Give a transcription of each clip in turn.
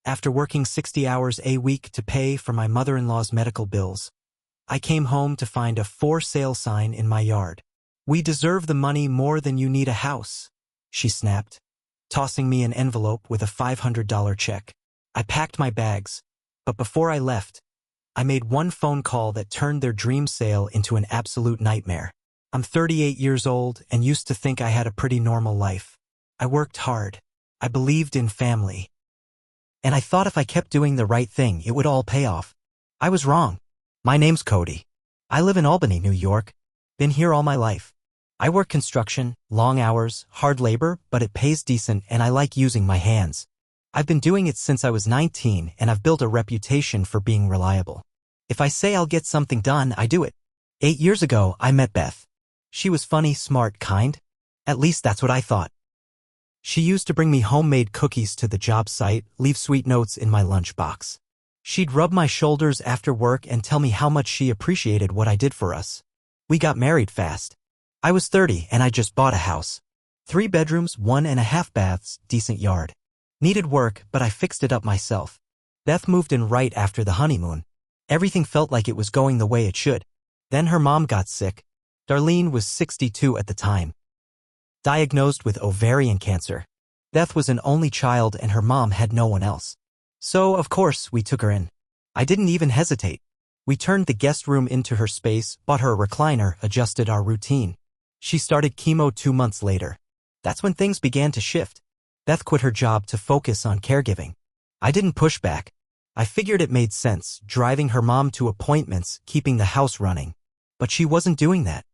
After working 60 hours a week to pay for my mother-in-law's medical bills, I came home to find a for sale sign in my yard. "We deserve the money more than you need a house," she snapped, tossing me an envelope with a $500 check. I packed my bags, but before I left, I made one phone call that turned their dream sale into an absolute nightmare. I'm 38 years old and used to think I had a pretty normal life. I worked hard. I believed in family. And I thought if I kept doing the right thing, it would all pay off. I was wrong. My name's Cody. I live in Albany, New York. Been here all my life. I work construction, long hours, hard labor, but it pays decent and I like using my hands. I've been doing it since I was 19 and I've built a reputation for being reliable. If I say I'll get something done, I do it. 8 years ago, I met Beth. She was funny, smart, kind. At least that's what I thought. She used to bring me homemade cookies to the job site, leave sweet notes in my lunchbox. She'd rub my shoulders after work and tell me how much she appreciated what I did for us. We got married fast. I was 30 and I just bought a house. 3 bedrooms, 1.5 baths, decent yard. Needed work, but I fixed it up myself. Beth moved in right after the honeymoon. Everything felt like it was going the way it should. Then her mom got sick. Darlene was 62 at the time. Diagnosed with ovarian cancer. Beth was an only child and her mom had no one else. So, of course, we took her in. I didn't even hesitate. We turned the guest room into her space, bought her a recliner, adjusted our routine. She started chemo 2 months later. That's when things began to shift. Beth quit her job to focus on caregiving. I didn't push back. I figured it made sense, driving her mom to appointments, keeping the house running. But she wasn't doing that.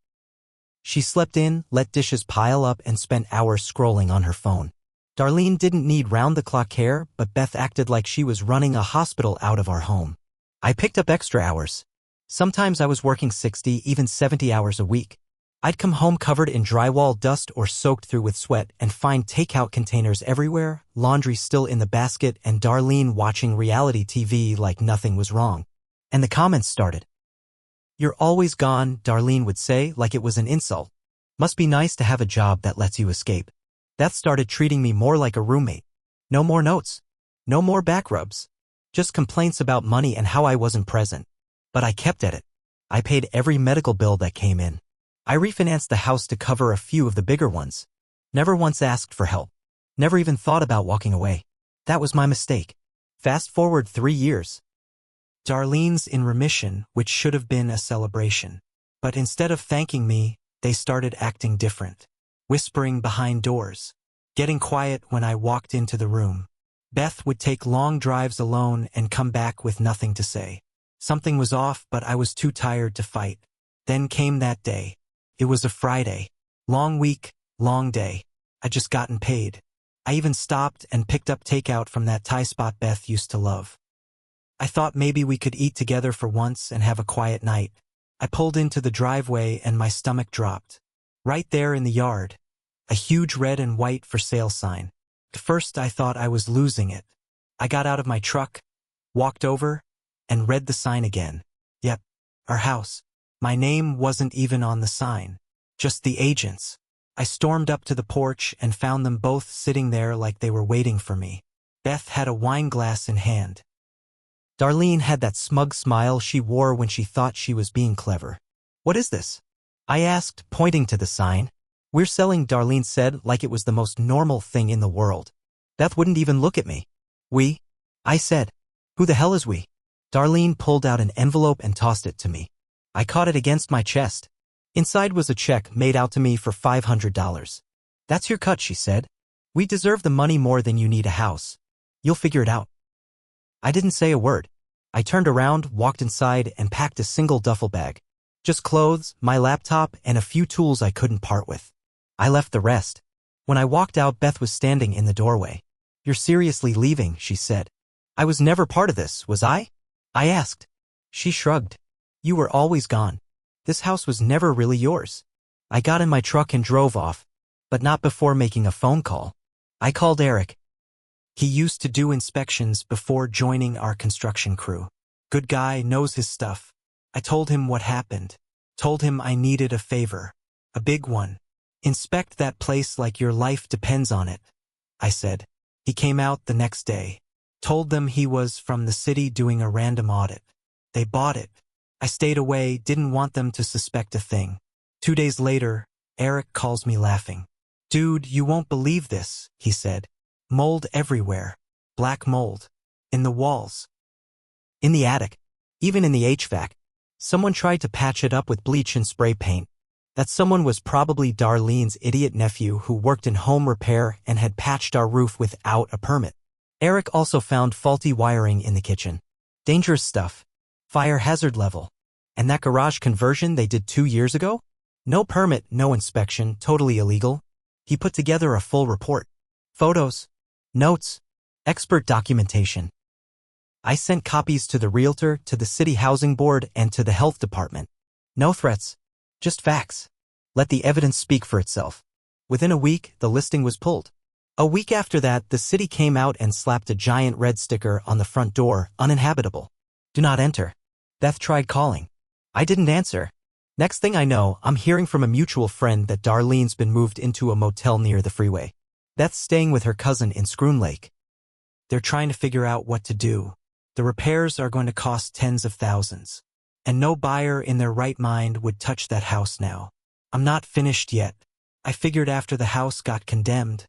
She slept in, let dishes pile up, and spent hours scrolling on her phone. Darlene didn't need round-the-clock care, but Beth acted like she was running a hospital out of our home. I picked up extra hours. Sometimes I was working 60, even 70 hours a week. I'd come home covered in drywall dust or soaked through with sweat and find takeout containers everywhere, laundry still in the basket, and Darlene watching reality TV like nothing was wrong. And the comments started. "You're always gone," Darlene would say, like it was an insult. "Must be nice to have a job that lets you escape." Beth started treating me more like a roommate. No more notes. No more back rubs. Just complaints about money and how I wasn't present. But I kept at it. I paid every medical bill that came in. I refinanced the house to cover a few of the bigger ones. Never once asked for help. Never even thought about walking away. That was my mistake. Fast forward 3 years. Darlene's in remission, which should have been a celebration. But instead of thanking me, they started acting different. Whispering behind doors. Getting quiet when I walked into the room. Beth would take long drives alone and come back with nothing to say. Something was off, but I was too tired to fight. Then came that day. It was a Friday. Long week, long day. I'd just gotten paid. I even stopped and picked up takeout from that Thai spot Beth used to love. I thought maybe we could eat together for once and have a quiet night. I pulled into the driveway and my stomach dropped. Right there in the yard. A huge red and white for sale sign. At first I thought I was losing it. I got out of my truck, walked over, and read the sign again. Yep, our house. My name wasn't even on the sign. Just the agent's. I stormed up to the porch and found them both sitting there like they were waiting for me. Beth had a wine glass in hand. Darlene had that smug smile she wore when she thought she was being clever. "What is this?" I asked, pointing to the sign. "We're selling," Darlene said, like it was the most normal thing in the world. Beth wouldn't even look at me. "We?" I said. "Who the hell is we?" Darlene pulled out an envelope and tossed it to me. I caught it against my chest. Inside was a check made out to me for $500. "That's your cut," she said. "We deserve the money more than you need a house. You'll figure it out." I didn't say a word. I turned around, walked inside, and packed a single duffel bag. Just clothes, my laptop, and a few tools I couldn't part with. I left the rest. When I walked out, Beth was standing in the doorway. "You're seriously leaving," she said. "I was never part of this, was I?" I asked. She shrugged. "You were always gone. This house was never really yours." I got in my truck and drove off, but not before making a phone call. I called Eric. He used to do inspections before joining our construction crew. Good guy, knows his stuff. I told him what happened. Told him I needed a favor. A big one. "Inspect that place like your life depends on it," I said. He came out the next day. Told them he was from the city doing a random audit. They bought it. I stayed away, didn't want them to suspect a thing. 2 days later, Eric calls me laughing. "Dude, you won't believe this," he said. "Mold everywhere. Black mold. In the walls. In the attic. Even in the HVAC. Someone tried to patch it up with bleach and spray paint. That someone was probably Darlene's idiot nephew who worked in home repair and had patched our roof without a permit." Eric also found faulty wiring in the kitchen. Dangerous stuff. Fire hazard level. And that garage conversion they did 2 years ago? No permit, no inspection, totally illegal. He put together a full report. Photos. Notes. Expert documentation. I sent copies to the realtor, to the city housing board, and to the health department. No threats. Just facts. Let the evidence speak for itself. Within a week, the listing was pulled. A week after that, the city came out and slapped a giant red sticker on the front door, uninhabitable. Do not enter. Beth tried calling. I didn't answer. Next thing I know, I'm hearing from a mutual friend that Darlene's been moved into a motel near the freeway. Beth's staying with her cousin in Scroon Lake. They're trying to figure out what to do. The repairs are going to cost tens of thousands. And no buyer in their right mind would touch that house now. I'm not finished yet. I figured after the house got condemned,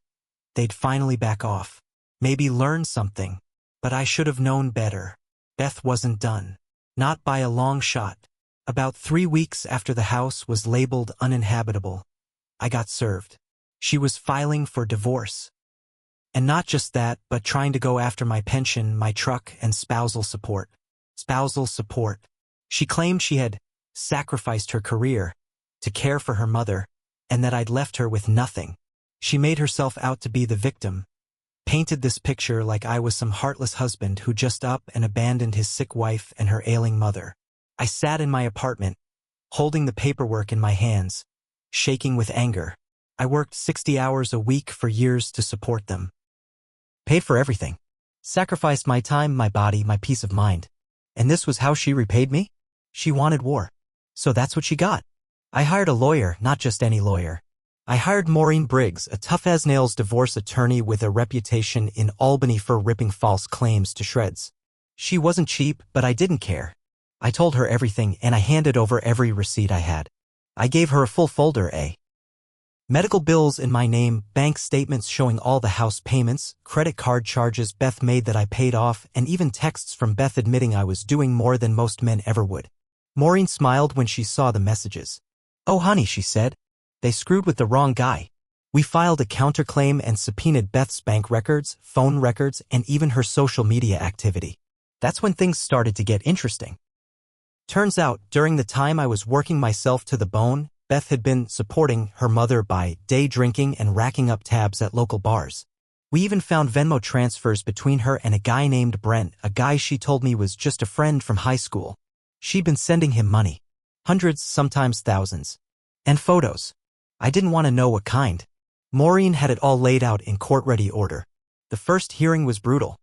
they'd finally back off. Maybe learn something. But I should have known better. Beth wasn't done. Not by a long shot. About 3 weeks after the house was labeled uninhabitable, I got served. She was filing for divorce. And not just that, but trying to go after my pension, my truck, and spousal support. Spousal support. She claimed she had sacrificed her career to care for her mother, and that I'd left her with nothing. She made herself out to be the victim. Painted this picture like I was some heartless husband who just up and abandoned his sick wife and her ailing mother. I sat in my apartment, holding the paperwork in my hands, shaking with anger. I worked 60 hours a week for years to support them. Paid for everything. Sacrificed my time, my body, my peace of mind. And this was how she repaid me? She wanted war. So that's what she got. I hired a lawyer, not just any lawyer. I hired Maureen Briggs, a tough-as-nails divorce attorney with a reputation in Albany for ripping false claims to shreds. She wasn't cheap, but I didn't care. I told her everything, and I handed over every receipt I had. I gave her a full folder, medical bills in my name, bank statements showing all the house payments, credit card charges Beth made that I paid off, and even texts from Beth admitting I was doing more than most men ever would. Maureen smiled when she saw the messages. "Oh honey," she said. "They screwed with the wrong guy." We filed a counterclaim and subpoenaed Beth's bank records, phone records, and even her social media activity. That's when things started to get interesting. Turns out, during the time I was working myself to the bone, Beth had been supporting her mother by day drinking and racking up tabs at local bars. We even found Venmo transfers between her and a guy named Brent, a guy she told me was just a friend from high school. She'd been sending him money. Hundreds, sometimes thousands. And photos. I didn't want to know what kind. Maureen had it all laid out in court-ready order. The first hearing was brutal.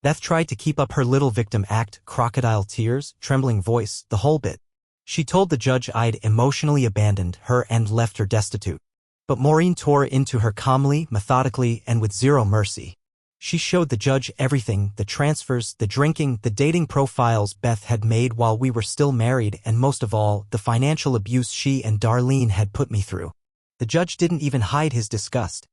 Beth tried to keep up her little victim act, crocodile tears, trembling voice, the whole bit. She told the judge I'd emotionally abandoned her and left her destitute. But Maureen tore into her calmly, methodically, and with zero mercy. She showed the judge everything, the transfers, the drinking, the dating profiles Beth had made while we were still married, and most of all, the financial abuse she and Darlene had put me through. The judge didn't even hide his disgust.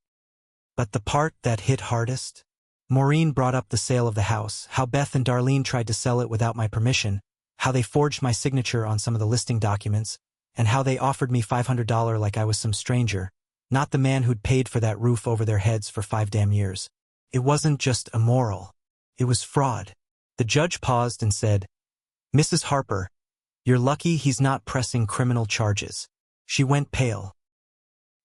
But the part that hit hardest? Maureen brought up the sale of the house, how Beth and Darlene tried to sell it without my permission, how they forged my signature on some of the listing documents, and how they offered me $500 like I was some stranger, not the man who'd paid for that roof over their heads for 5 damn years. It wasn't just immoral. It was fraud. The judge paused and said, "Mrs. Harper, you're lucky he's not pressing criminal charges." She went pale.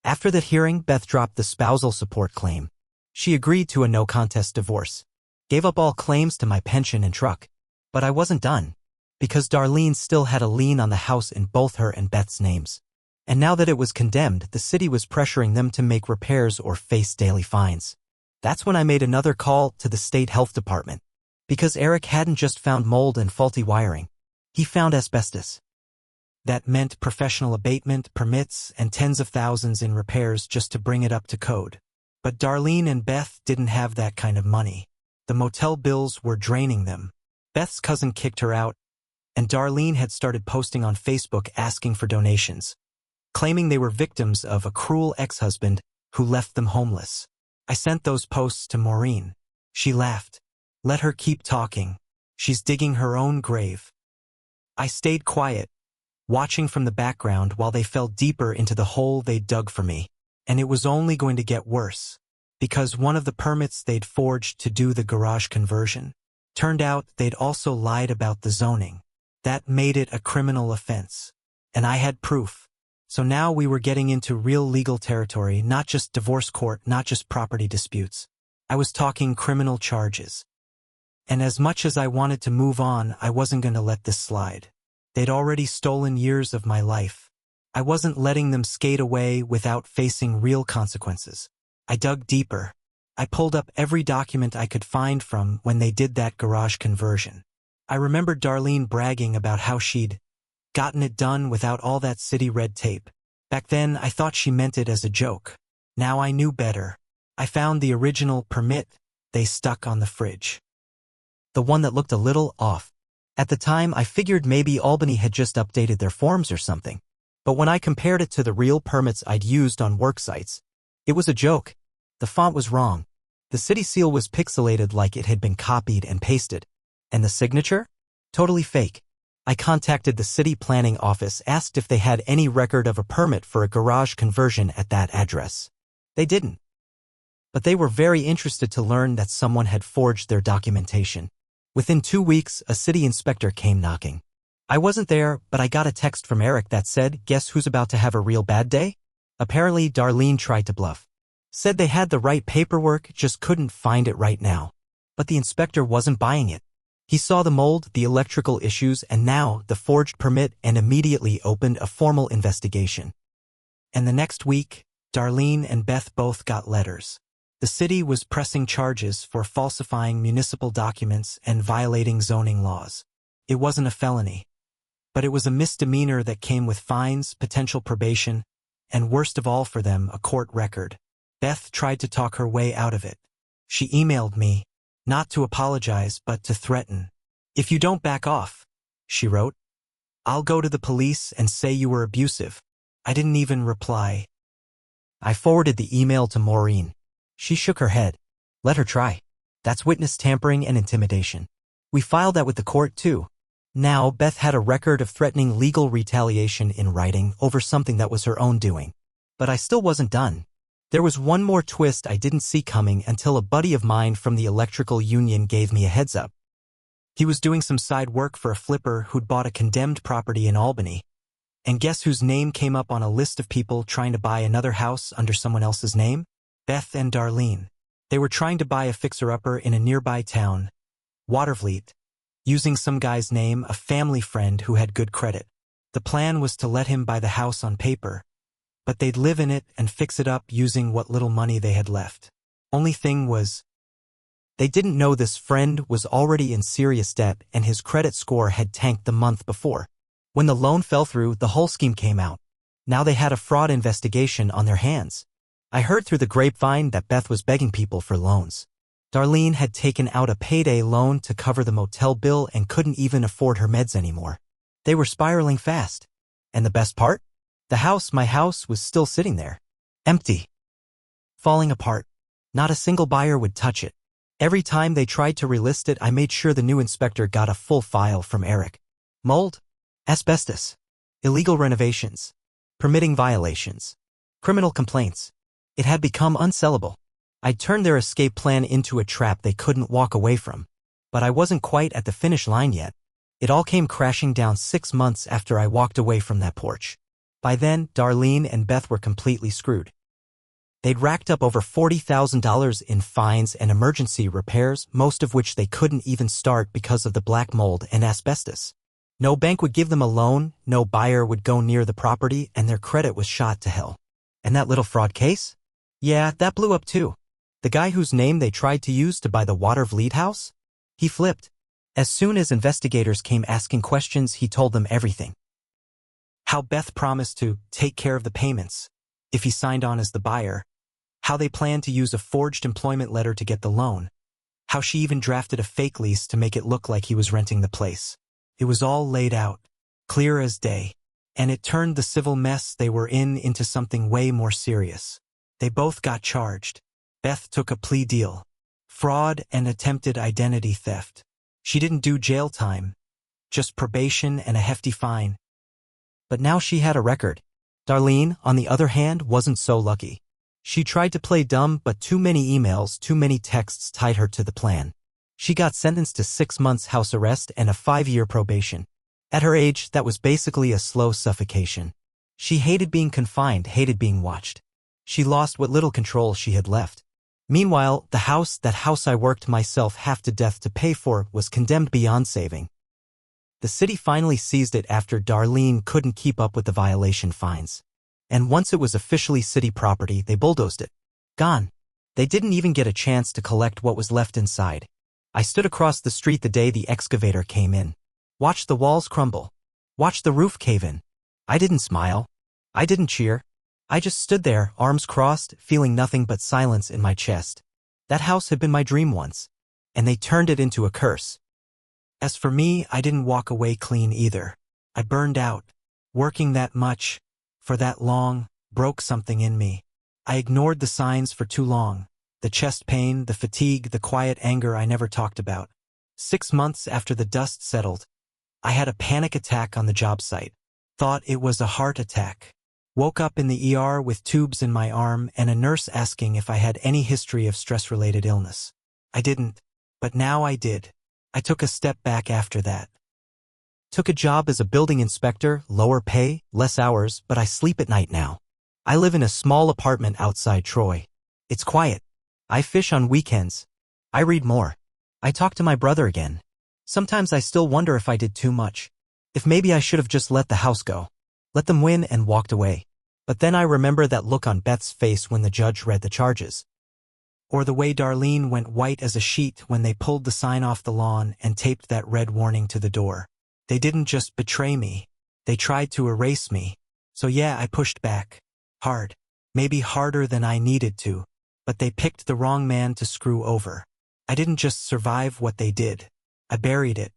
After that hearing, Beth dropped the spousal support claim. She agreed to a no-contest divorce. Gave up all claims to my pension and truck. But I wasn't done. Because Darlene still had a lien on the house in both her and Beth's names. And now that it was condemned, the city was pressuring them to make repairs or face daily fines. That's when I made another call to the state health department. Because Eric hadn't just found mold and faulty wiring. He found asbestos. That meant professional abatement, permits, and tens of thousands in repairs just to bring it up to code. But Darlene and Beth didn't have that kind of money. The motel bills were draining them. Beth's cousin kicked her out, and Darlene had started posting on Facebook asking for donations, claiming they were victims of a cruel ex-husband who left them homeless. I sent those posts to Maureen. She laughed. Let her keep talking. She's digging her own grave. I stayed quiet, watching from the background while they fell deeper into the hole they'd dug for me. And it was only going to get worse, because one of the permits they'd forged to do the garage conversion turned out they'd also lied about the zoning. That made it a criminal offense. And I had proof. So now we were getting into real legal territory, not just divorce court, not just property disputes. I was talking criminal charges. And as much as I wanted to move on, I wasn't going to let this slide. They'd already stolen years of my life. I wasn't letting them skate away without facing real consequences. I dug deeper. I pulled up every document I could find from when they did that garage conversion. I remembered Darlene bragging about how she'd gotten it done without all that city red tape. Back then, I thought she meant it as a joke. Now I knew better. I found the original permit they stuck on the fridge. The one that looked a little off. At the time, I figured maybe Albany had just updated their forms or something. But when I compared it to the real permits I'd used on work sites, it was a joke. The font was wrong. The city seal was pixelated like it had been copied and pasted. And the signature? Totally fake. I contacted the city planning office, asked if they had any record of a permit for a garage conversion at that address. They didn't. But they were very interested to learn that someone had forged their documentation. Within 2 weeks, a city inspector came knocking. I wasn't there, but I got a text from Eric that said, "Guess who's about to have a real bad day?" Apparently, Darlene tried to bluff. Said they had the right paperwork, just couldn't find it right now. But the inspector wasn't buying it. He saw the mold, the electrical issues, and now the forged permit, and immediately opened a formal investigation. And the next week, Darlene and Beth both got letters. The city was pressing charges for falsifying municipal documents and violating zoning laws. It wasn't a felony, but it was a misdemeanor that came with fines, potential probation, and worst of all for them, a court record. Beth tried to talk her way out of it. She emailed me, not to apologize, but to threaten. "If you don't back off," she wrote, "I'll go to the police and say you were abusive." I didn't even reply. I forwarded the email to Maureen. She shook her head. Let her try. That's witness tampering and intimidation. We filed that with the court too. Now Beth had a record of threatening legal retaliation in writing over something that was her own doing. But I still wasn't done. There was one more twist I didn't see coming until a buddy of mine from the electrical union gave me a heads up. He was doing some side work for a flipper who'd bought a condemned property in Albany. And guess whose name came up on a list of people trying to buy another house under someone else's name? Beth and Darlene. They were trying to buy a fixer-upper in a nearby town, Watervliet, using some guy's name, a family friend who had good credit. The plan was to let him buy the house on paper, but they'd live in it and fix it up using what little money they had left. Only thing was, they didn't know this friend was already in serious debt and his credit score had tanked the month before. When the loan fell through, the whole scheme came out. Now they had a fraud investigation on their hands. I heard through the grapevine that Beth was begging people for loans. Darlene had taken out a payday loan to cover the motel bill and couldn't even afford her meds anymore. They were spiraling fast. And the best part? The house, my house, was still sitting there. Empty. Falling apart. Not a single buyer would touch it. Every time they tried to relist it, I made sure the new inspector got a full file from Eric. Mold. Asbestos. Illegal renovations. Permitting violations. Criminal complaints. It had become unsellable. I'd turned their escape plan into a trap they couldn't walk away from. But I wasn't quite at the finish line yet. It all came crashing down 6 months after I walked away from that porch. By then, Darlene and Beth were completely screwed. They'd racked up over $40,000 in fines and emergency repairs, most of which they couldn't even start because of the black mold and asbestos. No bank would give them a loan, no buyer would go near the property, and their credit was shot to hell. And that little fraud case? Yeah, that blew up too. The guy whose name they tried to use to buy the Watervliet house? He flipped. As soon as investigators came asking questions, he told them everything. How Beth promised to take care of the payments if he signed on as the buyer, how they planned to use a forged employment letter to get the loan, How she even drafted a fake lease to make it look like he was renting the place. It was all laid out, clear as day. And it turned the civil mess they were in into something way more serious. They both got charged. Beth took a plea deal. Fraud and attempted identity theft. She didn't do jail time, just probation and a hefty fine. But now she had a record. Darlene, on the other hand, wasn't so lucky. She tried to play dumb, but too many emails, too many texts tied her to the plan. She got sentenced to 6 months house arrest and a 5-year probation. At her age, that was basically a slow suffocation. She hated being confined, hated being watched. She lost what little control she had left. Meanwhile, that house I worked myself half to death to pay for, was condemned beyond saving. The city finally seized it after Darlene couldn't keep up with the violation fines. And once it was officially city property, they bulldozed it. Gone. They didn't even get a chance to collect what was left inside. I stood across the street the day the excavator came in. Watched the walls crumble. Watched the roof cave in. I didn't smile. I didn't cheer. I just stood there, arms crossed, feeling nothing but silence in my chest. That house had been my dream once, and they turned it into a curse. As for me, I didn't walk away clean either. I burned out. Working that much, for that long, broke something in me. I ignored the signs for too long. The chest pain, the fatigue, the quiet anger I never talked about. 6 months after the dust settled, I had a panic attack on the job site. Thought it was a heart attack. Woke up in the ER with tubes in my arm and a nurse asking if I had any history of stress-related illness. I didn't, but now I did. I took a step back after that. Took a job as a building inspector, lower pay, less hours, but I sleep at night now. I live in a small apartment outside Troy. It's quiet. I fish on weekends. I read more. I talk to my brother again. Sometimes I still wonder if I did too much. If maybe I should have just let the house go. Let them win and walked away. But then I remember that look on Beth's face when the judge read the charges. Or the way Darlene went white as a sheet when they pulled the sign off the lawn and taped that red warning to the door. They didn't just betray me. They tried to erase me. So yeah, I pushed back. Hard. Maybe harder than I needed to. But they picked the wrong man to screw over. I didn't just survive what they did. I buried it.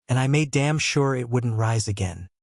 And I made damn sure it wouldn't rise again.